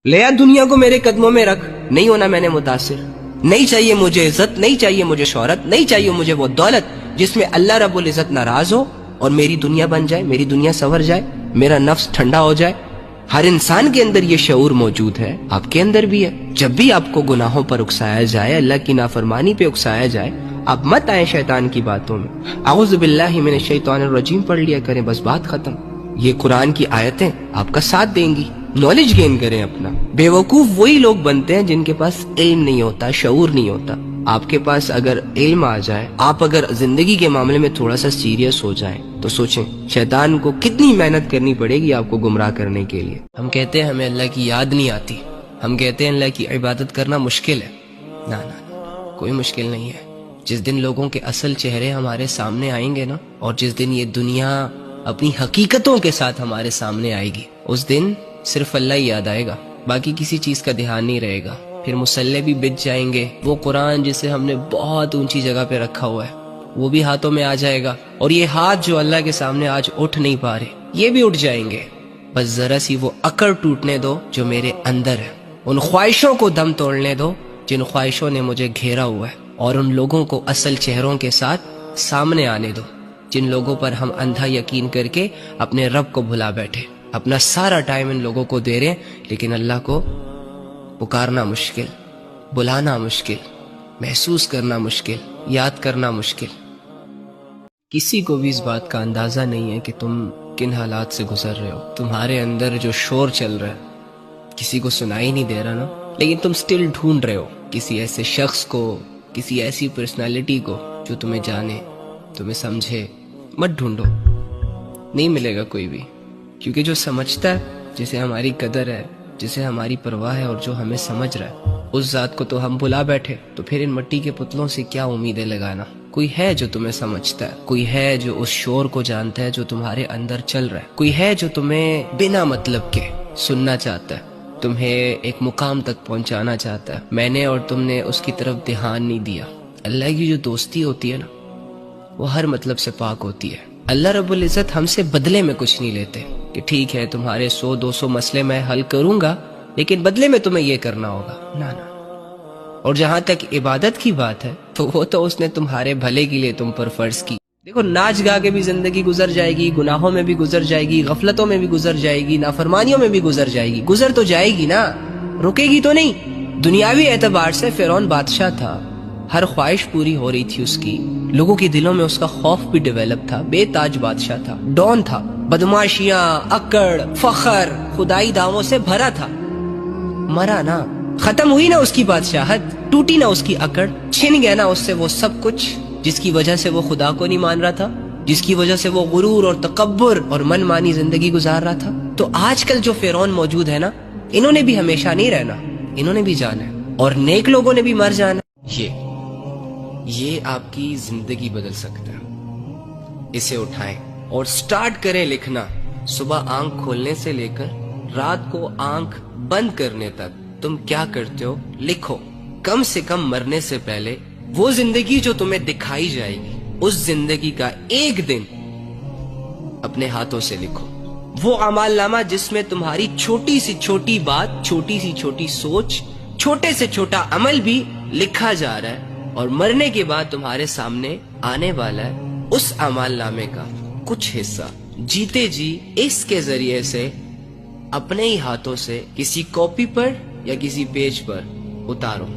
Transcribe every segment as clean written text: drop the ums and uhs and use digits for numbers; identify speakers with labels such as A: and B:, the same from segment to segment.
A: ले आ दुनिया को मेरे कदमों में रख, नहीं होना मैंने मुतासिर। नहीं चाहिए मुझे इज्जत, नहीं चाहिए मुझे शोहरत, नहीं चाहिए मुझे वो दौलत जिसमें अल्लाह रब्बुल इज्जत नाराज हो और मेरी दुनिया बन जाए, मेरी दुनिया संवर जाए, मेरा नफ्स ठंडा हो जाए। हर इंसान के अंदर ये शऊर मौजूद है, आपके अंदर भी है। जब भी आपको गुनाहों पर उकसाया जाए, अल्लाह की नाफरमानी पे उकसाया जाए, आप मत आए शैतान की बातों में। औज़ु बिल्लाहि मिनश शैतानिर रजीम पढ़ लिया करें, बस बात खत्म। ये कुरान की आयतें आपका साथ देंगी, नॉलेज गेन करें अपना। बेवकूफ वही लोग बनते हैं जिनके पास इल्म नहीं होता, शऊर नहीं होता। आपके पास अगर इल्म आ जाए, आप अगर जिंदगी के मामले में थोड़ा सा सीरियस हो जाएं, तो सोचें शैतान को कितनी मेहनत करनी पड़ेगी आपको गुमराह करने के लिए। हम कहते हैं हमें अल्लाह की याद नहीं आती, हम कहते हैं अल्लाह की इबादत करना मुश्किल है। ना ना, कोई मुश्किल नहीं है। जिस दिन लोगों के असल चेहरे हमारे सामने आएंगे ना, और जिस दिन ये दुनिया अपनी हकीकतों के साथ हमारे सामने आएगी, उस दिन सिर्फ अल्लाह ही याद आएगा, बाकी किसी चीज का ध्यान नहीं रहेगा। फिर मुसल्ले भी बिछ जाएंगे, वो कुरान जिसे हमने बहुत ऊंची जगह पे रखा हुआ है वो भी हाथों में आ जाएगा, और ये हाथ जो अल्लाह के सामने आज उठ नहीं पा रहे, ये भी उठ जाएंगे। बस जरा सी वो अकड़ टूटने दो जो मेरे अंदर है, उन ख्वाहिशों को दम तोड़ने दो जिन ख्वाहिशों ने मुझे घेरा हुआ है, और उन लोगों को असल चेहरों के साथ सामने आने दो जिन लोगों पर हम अंधा यकीन करके अपने रब को भुला बैठे। अपना सारा टाइम इन लोगों को दे रहे हैं, लेकिन अल्लाह को पुकारना मुश्किल, बुलाना मुश्किल, महसूस करना मुश्किल, याद करना मुश्किल। किसी को भी इस बात का अंदाजा नहीं है कि तुम किन हालात से गुजर रहे हो। तुम्हारे अंदर जो शोर चल रहा है किसी को सुनाई नहीं दे रहा ना, लेकिन तुम स्टिल ढूंढ रहे हो किसी ऐसे शख्स को, किसी ऐसी पर्सनालिटी को जो तुम्हें जाने, तुम्हें समझे। मत ढूंढो, नहीं मिलेगा कोई भी, क्योंकि जो समझता है, जिसे हमारी कदर है, जिसे हमारी परवाह है और जो हमें समझ रहा है, उस जात को तो हम भुला बैठे। तो फिर इन मिट्टी के पुतलों से क्या उम्मीदें लगाना। कोई है जो तुम्हें समझता है, कोई है जो उस शोर को जानता है जो तुम्हारे अंदर चल रहा है, कोई है जो तुम्हें बिना मतलब के सुनना चाहता है, तुम्हें एक मुकाम तक पहुंचाना चाहता है। मैंने और तुमने उसकी तरफ ध्यान नहीं दिया। अल्लाह की जो दोस्ती होती है ना, वो हर मतलब से पाक होती है। अल्लाह रब्बुल इज्जत हमसे बदले में कुछ नहीं लेते कि ठीक है तुम्हारे 100-200 मसले मैं हल करूंगा, लेकिन बदले में तुम्हें ये करना होगा। ना ना। और जहां तक इबादत की बात है, तो वो तो उसने तुम्हारे भले के लिए तुम पर फर्ज की। देखो, नाच गा के भी जिंदगी गुजर जाएगी, गुनाहों में भी गुजर जाएगी, गफलतों में भी गुजर जाएगी, नाफरमानियों में भी गुजर जाएगी। गुजर तो जाएगी ना, रुकेगी तो नहीं। दुनियावी एतबार से फिरौन बादशाह था, हर ख्वाहिश पूरी हो रही थी उसकी, लोगों के दिलों में उसका खौफ भी डेवलप था। बेताज बादशाह था, डॉन था, बदमाशियां, अकड़, फखर, खुदाई दावों से भरा था। मरा ना, खत्म हुई ना उसकी बादशाहत, टूटी ना उसकी अकड़, छिन गया ना उससे वो सब कुछ जिसकी वजह से वो खुदा को नहीं मान रहा था, जिसकी वजह से वो गुरूर और तकब्बुर और मनमानी जिंदगी गुजार रहा था। तो आजकल जो फिरौन मौजूद है ना, इन्होंने भी हमेशा नहीं रहना, इन्होंने भी जाना है, और नेक लोगों ने भी मर जाना। ये आपकी जिंदगी बदल सकता है। इसे उठाएं और स्टार्ट करें लिखना। सुबह आंख खोलने से लेकर रात को आंख बंद करने तक तुम क्या करते हो लिखो। कम से कम मरने से पहले वो जिंदगी जो तुम्हें दिखाई जाएगी, उस जिंदगी का एक दिन अपने हाथों से लिखो। वो अमालनामा जिसमें तुम्हारी छोटी सी छोटी बात, छोटी सी छोटी सोच, छोटे से छोटा अमल भी लिखा जा रहा है, और मरने के बाद तुम्हारे सामने आने वाला है उस अमालनामे का कुछ हिस्सा। जीते जी इसके जरिए से अपने ही हाथों से किसी कॉपी पर या किसी पेज पर उतारो,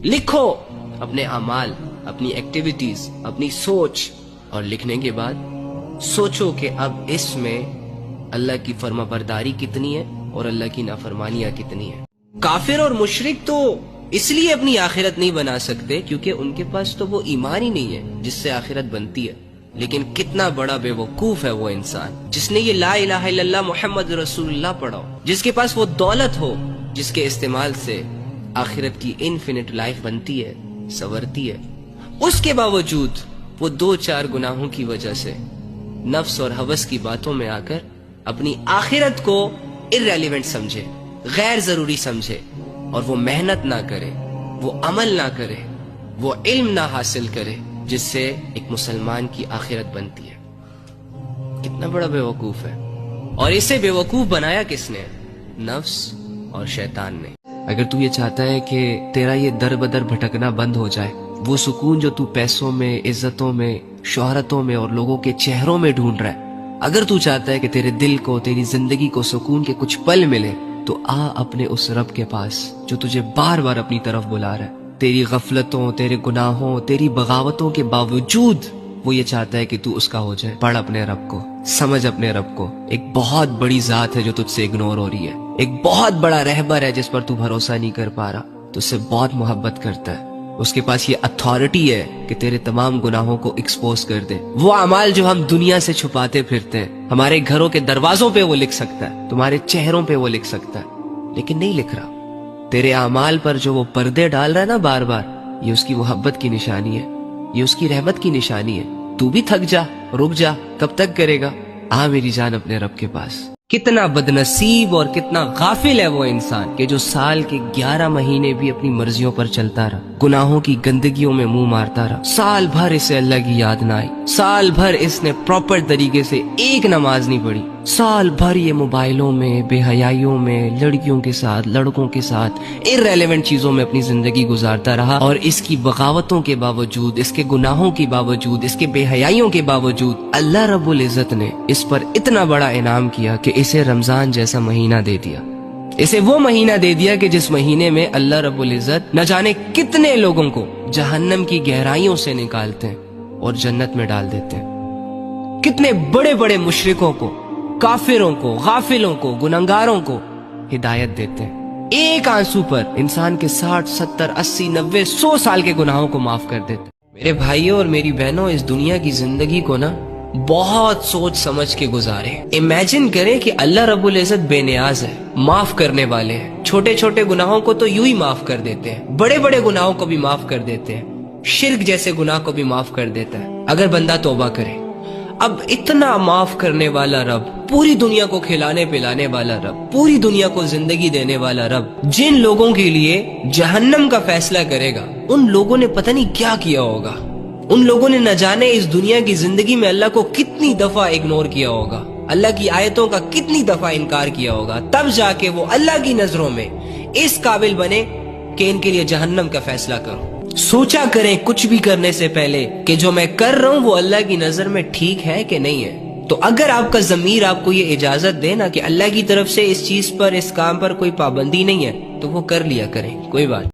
A: लिखो अपने अमाल, अपनी एक्टिविटीज, अपनी सोच, और लिखने के बाद सोचो कि अब इसमें अल्लाह की फर्माबरदारी कितनी है और अल्लाह की नाफरमानियां कितनी है। काफिर और मुशरिक तो इसलिए अपनी आखिरत नहीं बना सकते क्योंकि उनके पास तो वो ईमान ही नहीं है जिससे आखिरत बनती है। लेकिन कितना बड़ा बेवकूफ है वो इंसान जिसने ये ला इलाहा इल्लल्लाह मुहम्मद रसूलुल्लाह पढ़ा हो, जिसके पास वो दौलत हो जिसके इस्तेमाल से आखिरत की इनफिनिट लाइफ बनती है, संवरती है। उसके बावजूद वो 2-4 गुनाहों की वजह से नफ्स और हवस की बातों में आकर अपनी आखिरत को इर्रेलेवेंट समझे, गैर जरूरी समझे, और वो मेहनत ना करे, वो अमल ना करे, वो इल्म ना हासिल करे जिससे एक मुसलमान की आखिरत बनती है। कितना बड़ा बेवकूफ है। और इसे बेवकूफ बनाया किसने? नफ्स اور شیطان نے۔ اگر تو یہ چاہتا ہے کہ تیرا یہ در بدر بھٹکنا بند ہو جائے، وہ سکون جو تو پیسوں میں، عزتوں میں، شہرتوں میں اور لوگوں کے چہروں میں ڈھونڈ رہا ہے، اگر تو چاہتا ہے کہ تیرے دل کو، تیری زندگی کو سکون کے کچھ پل ملے، تو آ اپنے اس رب کے پاس جو تجھے بار بار اپنی طرف بلا رہا ہے۔ تیری غفلتوں، تیرے گناہوں، تیری بغاوتوں کے باوجود وہ یہ چاہتا ہے کہ تو اس کا ہو جائے۔ پڑھ اپنے رب کو، سمجھ اپنے رب کو۔ ایک بہت بڑی ذات ہے جو تجھ سے اگنور ہو رہی ہے، ایک بہت بڑا رہبر ہے جس پر تو بھروسہ نہیں کر پا رہا، تو اس سے بہت محبت کرتا ہے۔ اس کے پاس یہ اتھارٹی ہے کہ تیرے تمام گناہوں کو ایکسپوز کر دے۔ وہ اعمال جو ہم دنیا سے چھپاتے پھرتے ہیں، ہمارے گھروں کے دروازوں پہ وہ لکھ سکتا ہے، تمہارے چہروں پہ وہ لکھ سکتا ہے، لیکن نہیں لکھ رہا۔ تیرے اعمال پر جو وہ پردے ڈال رہا ہے نا بار بار، یہ اس کی محبت کی نشانی ہے، یہ اس کی رحمت کی نشانی ہے۔ تو بھی تھک جا، رک جا، کب تک کرے گا؟ آ میری جان اپنے رب کے پاس۔ کتنا بدنصیب اور کتنا غافل ہے وہ انسان کہ جو سال کے 11 مہینے بھی اپنی مرضیوں پر چلتا رہا، گناہوں کی گندگیوں میں منہ مارتا رہا، سال بھر اسے اللہ کی یاد نہ آئی، سال بھر اس نے پراپر طریقے سے ایک نماز نہیں پڑھی، سال بھر یہ موبائلوں میں، بے حیائیوں میں، لڑکیوں کے ساتھ، لڑکوں کے ساتھ، irrelevant چیزوں میں اپنی زندگی گزارتا رہا، اور اس کی بغاوتوں کے باوجود، اس کے گناہوں کے باوجود، اس کے بے حیائیوں کے باوجود اللہ رب العزت نے اس پر اتنا بڑا انعام کیا کہ اسے رمضان جیسا مہینہ دے دیا۔ اسے وہ مہینہ دے دیا کہ جس مہینے میں اللہ رب العزت نہ جانے کتنے لوگوں کو جہنم کی گہرائیوں سے نکالتے ہیں اور جنت میں ڈال دیتے ہیں، کتنے بڑے بڑے مشرکوں کو، کافروں کو، غافلوں کو، گنہگاروں کو ہدایت دیتے ہیں۔ ایک آنسو پر انسان کے 60، 70، 80، 90، 100 سال کے گناہوں کو معاف کر دیتے ہیں۔ میرے بھائیوں اور میری بہنوں، اس دنیا کی زندگی کو نا بہت سوچ سمجھ کے گزارے۔ امیجن کریں کہ اللہ رب العزت بے نیاز ہے، معاف کرنے والے ہیں، چھوٹے چھوٹے گناہوں کو تو یوں ہی معاف کر دیتے ہیں، بڑے بڑے گناہوں کو بھی معاف کر دیتے ہیں، شرک جیسے گناہ کو بھی معاف کر دیتا ہے اگر بندہ توبہ کرے۔ اب اتنا معاف کرنے والا رب، پوری دنیا کو کھلانے پلانے والا رب، پوری دنیا کو زندگی دینے والا رب، جن لوگوں کے لیے جہنم کا فیصلہ کرے گا، ان لوگوں نے پتہ نہیں کیا کیا ہوگا، ان لوگوں نے نہ جانے اس دنیا کی زندگی میں اللہ کو کتنی دفعہ اگنور کیا ہوگا، اللہ کی آیتوں کا کتنی دفعہ انکار کیا ہوگا، تب جا کے وہ اللہ کی نظروں میں اس قابل بنے کہ ان کے لیے جہنم کا فیصلہ کرو۔ سوچا کریں کچھ بھی کرنے سے پہلے کہ جو میں کر رہا ہوں وہ اللہ کی نظر میں ٹھیک ہے کہ نہیں ہے۔ تو اگر آپ کا ضمیر آپ کو یہ اجازت دے نا کہ اللہ کی طرف سے اس چیز پر، اس کام پر کوئی پابندی نہیں ہے، تو وہ کر لیا کریں، کوئی بات